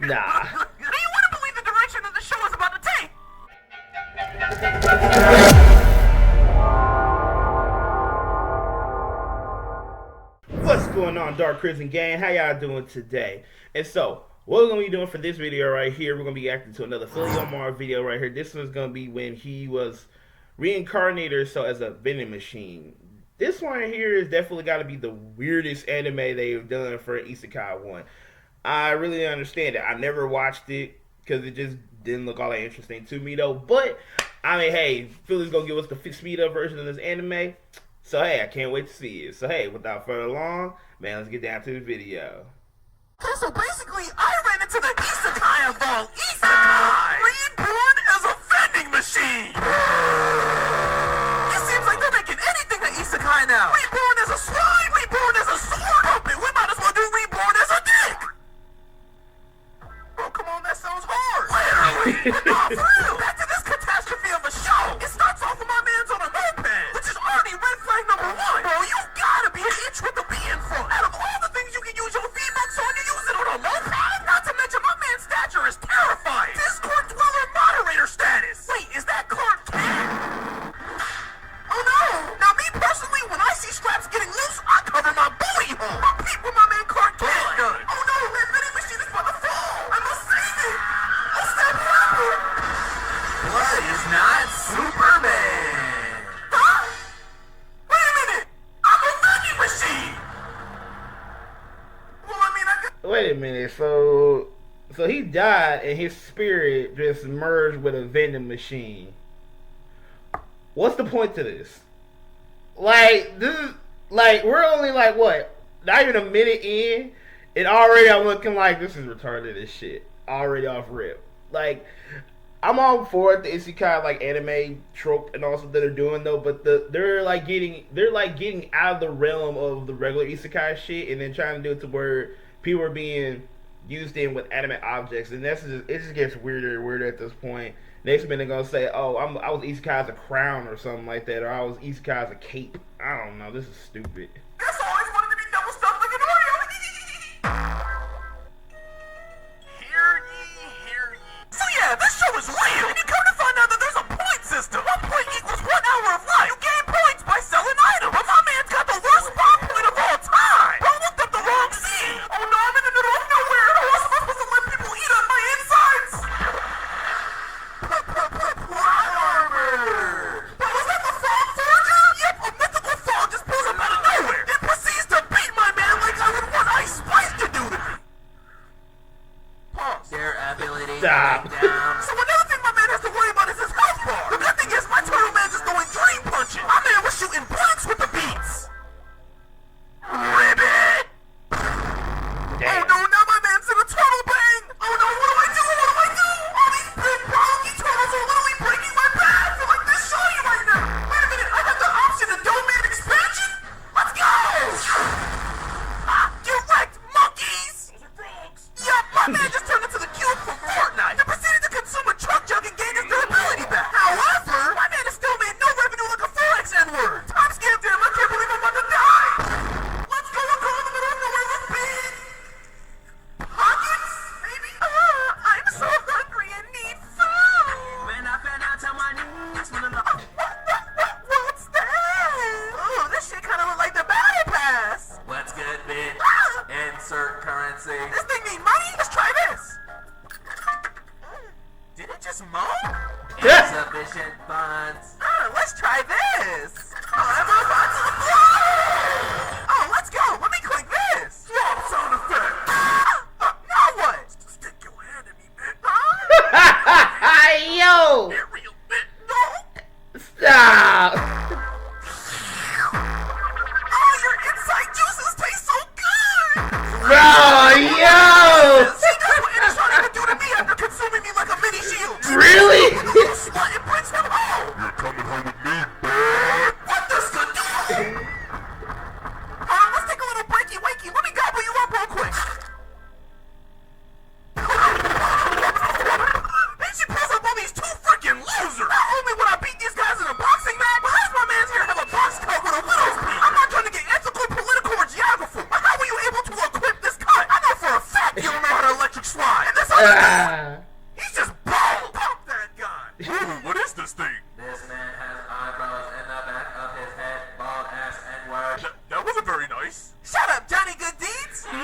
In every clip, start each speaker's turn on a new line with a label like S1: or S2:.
S1: Nah.
S2: Do you want to believe the direction that the show is about to take?
S1: What's going on, Dark Prison Gang? How y'all doing today? And so, what we're going to be doing for this video right here, we're going to be acting to another Philly Omar video right here. This one's going to be when he was reincarnated, so as a vending machine. This one right here is definitely got to be the weirdest anime they've done for Isekai 1. I really understand it. I never watched it because it just didn't look all that interesting to me though. But, I mean, hey, Philly's going to give us the speed up version of this anime. So, hey, I can't wait to see it. So, hey, without further ado, man, let's get down to the video.
S2: Okay, so basically, I ran into the isekai of all isekai! Reborn as a vending machine! It seems like they're making anything an isekai now! Reborn as a slime! Reborn as a sword puppet! We might as well do reborn as a dick! Oh, come on, that sounds hard! Literally! But not for real! Back to this catastrophe of a show! It starts off with my man's on a moped, which is already red flag number 1! Bro, you gotta be an itch with the B in front! Out of all the things you can use your V-Bucks on, you use it on a moped? Not to mention my man's stature is terrifying! Discord dweller moderator status! Wait, is that Clark Kent? Oh no! Now me personally, when I see straps getting loose, I cover my booty hole! I peep what my man Clark Kent done! Oh no, that vending machine is about to fall! I must save it! Oh snap, what happened? What is not Superman? Huh? Wait a minute! I'm a vending machine! Well, I mean, I got...
S1: Wait a minute, so he died and his spirit just merged with a vending machine. What's the point to this? Like, this is, like, we're only like, what, not even a minute in, and already I'm looking like this is retarded as shit. Already off rip. Like, I'm all for it, the isekai like anime trope and also that they're doing though, but they're getting out of the realm of the regular isekai shit and then trying to do it to where people are being used in with animate objects, and it just gets weirder and weirder at this point. Next minute they're gonna say, oh, I was isekai as a crown or something like that, or I was isekai as a cape. I don't know, this is stupid.
S2: Guess I always wanted to be double stuffed like an Oreo. Hear ye. So yeah, this show is real. And you come to find out that there's a point system. 1 point equals 1 hour of life. You gain points by selling items. But my man's got the worst spawn point of all time. Bro looked up the wrong scene. Oh no, I'm in the middle of nowhere. How am I supposed to let people eat on my insides? Plot armor. But was that the frog forger? Yep, a mythical frog just pulls up out of nowhere. It proceeds to beat my man like I would want Ice Spice to do to me. Pause. Their ability
S1: Stop.
S2: down. So another thing my man has to worry about is his health bar. The good thing is my turtle man is going dream punching. My man was shooting blanks with the beats. Ribbit!
S1: Damn.
S2: Oh no, now my man's in a turtle bang! Oh no, what do I do? What do I do? All these big bronky turtles are literally breaking my back! They're like this shiny right now! Wait a minute, I have the option to domain expansion? Let's go! Ah, get wrecked, monkeys! Those are frogs! Yup, my man just turned into the cube from Fortnite and proceeded to consume a truck jug and gain his durability back. However, my man has still made no revenue like a Forex N-word. I'm scammed him, I can't believe I'm about to die! Let's go, I'm going in the middle of nowhere with big pockets, maybe? I'm so hungry and need food! When I fell down to my knees, what's that? Oh, this shit kinda look like the battle pass! What's good, bitch? Insert currency. This thing need money? Let's try this! Did it just moan? Insufficient funds. Let's try this! I'm about to fly! Oh, let's go! Let me click this! Swap sound effect! Now what? Stick your hand in me, bitch! Huh?
S1: Yo!
S2: Get real, bitch! No!
S1: Stop!
S2: Oh, your inside juices taste so good!
S1: Bro, yo!
S2: See, that's what it is trying to do to me after consuming me like a mini shield!
S1: Really?
S2: Slut, it brings him home! You're coming home with me, bitch! What does the do? He's just bald. Pump that guy. Ooh, what is this thing?
S3: This man has eyebrows in the back of his head, bald ass N-word.
S2: That wasn't very nice.
S4: Shut up, Johnny Good Deeds.
S2: No,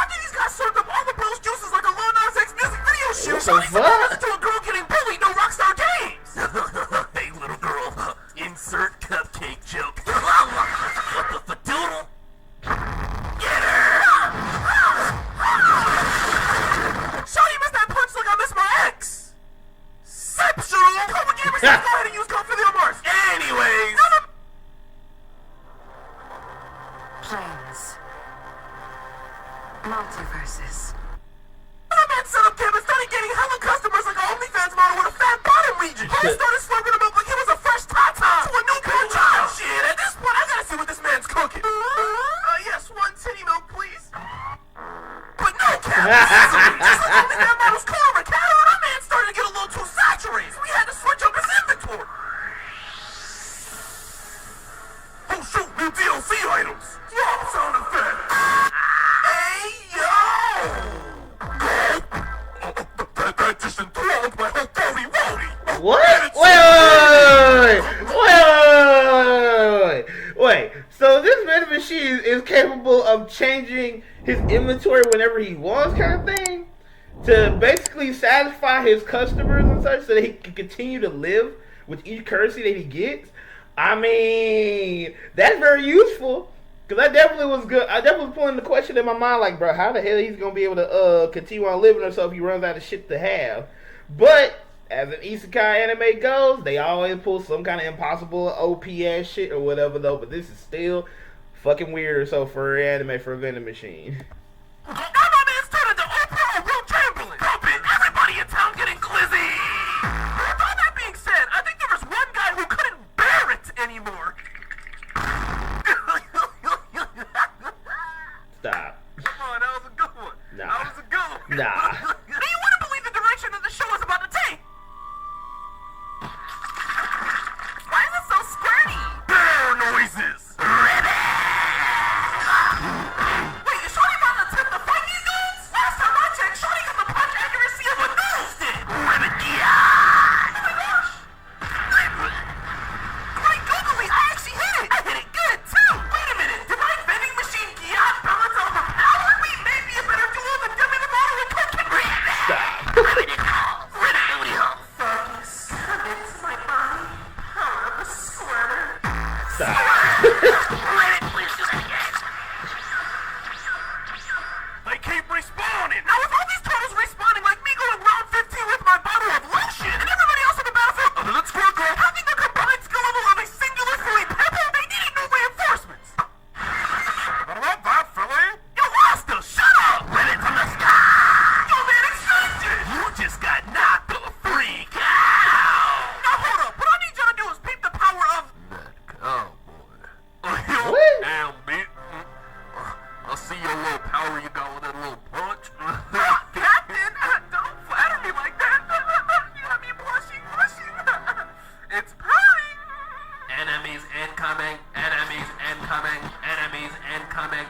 S2: these guys served up all the bros juices like a Lil Nas X music video shoot.
S1: What the fuck?
S2: To a girl getting bullied, no Rockstar Games. Hey, little girl, insert cupcake joke. What the fadoodle? Get her! Shawty missed that punch like I missed my ex. Exceptional. Come on, gamers, go ahead and use code for the Mars. Anyways.
S5: Planes. Multiverses.
S2: My man set up camp and started getting hella customers like an OnlyFans model with a fat bottom region. He started slurping him up like he was a fresh tata to a newborn child. Shit, at this point, I gotta see what this man's cooking. Yes, one titty milk, please. But no cap, just like OnlyFans model's core of a cat, our man started to get a little too saturated. We had to switch up his inventory. Oh shoot, new DLC items. Drop sound effect. Hey, yo! That just enthralled my whole body roadie.
S1: What? Wait. So this vending machine is capable of changing his inventory whenever he wants, kind of thing, to basically satisfy his customers and such, so that he can continue to live with each currency that he gets. I mean, that's very useful. Cause I definitely was good. I definitely was pulling the question in my mind, like, bro, how the hell he's gonna be able to continue on living or so if he runs out of shit to have? But as an isekai anime goes, they always pull some kind of impossible OP ass shit or whatever though. But this is still fucking weird or so for anime for a vending machine.
S2: Now my man's turned into Oprah or Will Chamberlain. Pumping everybody in town getting glizzy. With all that being said, I think there was one guy who couldn't bear it anymore.
S1: Stop.
S2: Come on, that was a good one.
S1: Nah.
S2: That was a good one.
S1: Nah.
S2: Do you want to believe the direction that the show is about to take? Why is it so squirty? Bear noises. Wait, is Shorty about to attempt to fight these dudes? Last time I checked, Shorty got the punch accuracy of a noodle stick. Oh my gosh. Great googly, I actually hit it. I hit it good too. Wait a minute, did my vending machine Giat balance out her power? We may be a better duo than Demi Lovato and Cookie.
S1: Stop.
S2: Focus. It's my body. Power of a sweater.
S1: Stop.
S2: They keep respawning. Now, with all these turtles respawning, like me going round 15 with my bottle of lotion, and everybody else on the battlefield, let's go, girl, having the combined skill level of a singular Philly Pepper, they needed no reinforcements. What about that, Philly? Yo, Rasta, shut up! Let it from the sky! Yo, man, extinction! You just got knocked the freak out! Now, hold up. What I need y'all to do is peep the power of that cowboy.
S1: What?
S2: Damn, bitch. I see your little power you got with that little punch. Captain, don't flatter me like that. You got me blushing. It's purring.
S3: Enemies incoming, enemies incoming, enemies incoming.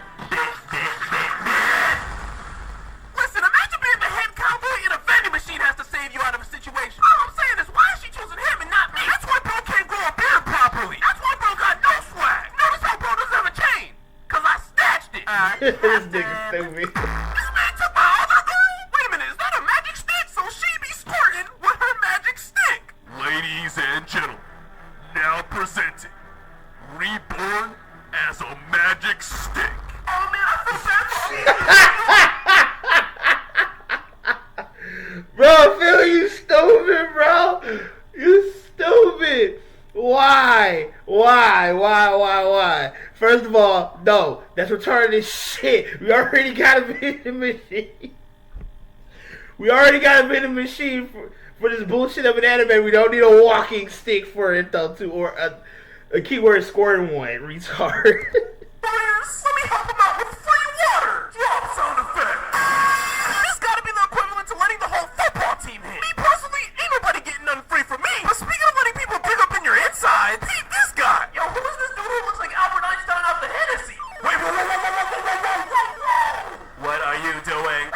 S2: Listen, imagine being the head cowboy and a vending machine has to save you out of a situation. All I'm saying is, why is she choosing him and not me? That's why bro can't grow a beard properly. That's why bro got no swag. Notice how bro doesn't have a chain. Cause I snatched it.
S1: This nigga stupid.
S2: This man took my other girl? Wait a minute, is that a magic stick? So she be squirting with her magic stick. Ladies and gentlemen, now presenting Reborn as a Magic Stick. Oh man, I feel bad for
S1: Bro, Phil, you stupid, bro. You stupid. Why? First of all, no. That's retarded shit. We already got a vending machine. We already got a vending machine for this bullshit of an anime. We don't need a walking stick for it, though, too. Or a keyword squirting one. Retard.
S2: Players, let me help them out with free water. Drop sound effect. This gotta be the equivalent to letting the whole football team hit. Me personally, ain't nobody getting nothing free from me. But speaking of letting people dig up in your inside, peep this guy. Yo, who is this dude who looks like Albert Einstein off the Hennessy? Wait, whoa.
S3: What are you doing?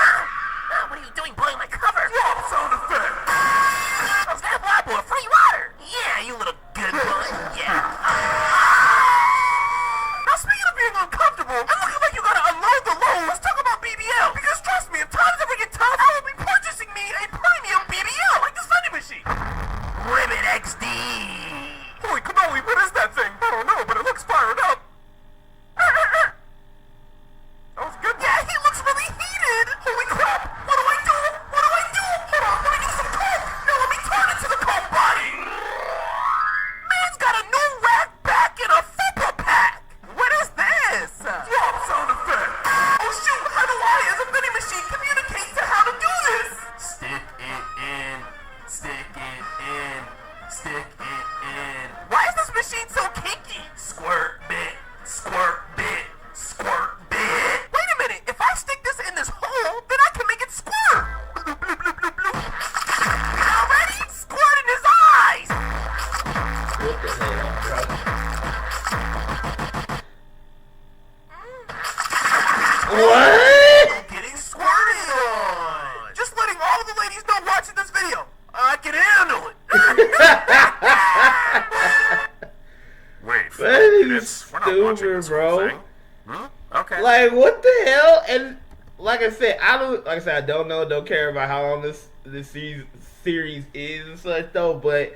S2: watching
S1: humor,
S2: this whole
S1: bro.
S2: thing. Okay.
S1: Like, what the hell? And like I said, I don't know, don't care about how long this series is and such though, but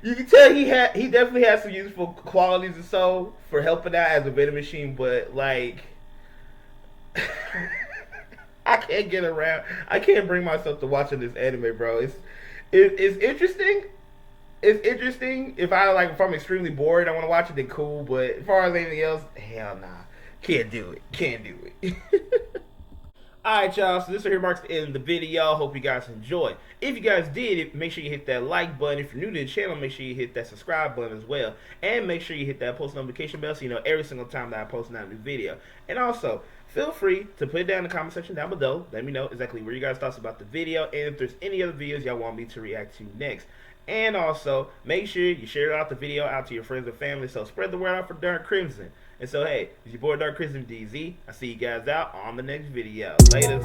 S1: you can tell he definitely has some useful qualities and so for helping out as a vending machine, but like I can't get around. I can't bring myself to watching this anime, bro. It's interesting. It's interesting. If I'm extremely bored, I want to watch it, then cool. But as far as anything else, hell nah. Can't do it. Can't do it. Alright, y'all. So this right here marks the end of the video. Hope you guys enjoyed. If you guys did, make sure you hit that like button. If you're new to the channel, make sure you hit that subscribe button as well. And make sure you hit that post notification bell so you know every single time that I post a new video. And also, feel free to put it down in the comment section down below. Let me know exactly what you guys thoughts about the video and if there's any other videos y'all want me to react to next. And also, make sure you share out the video out to your friends and family, so spread the word out for Dark Crimson. And so, hey, it's your boy Dark Crimson DZ. I'll see you guys out on the next video. Later.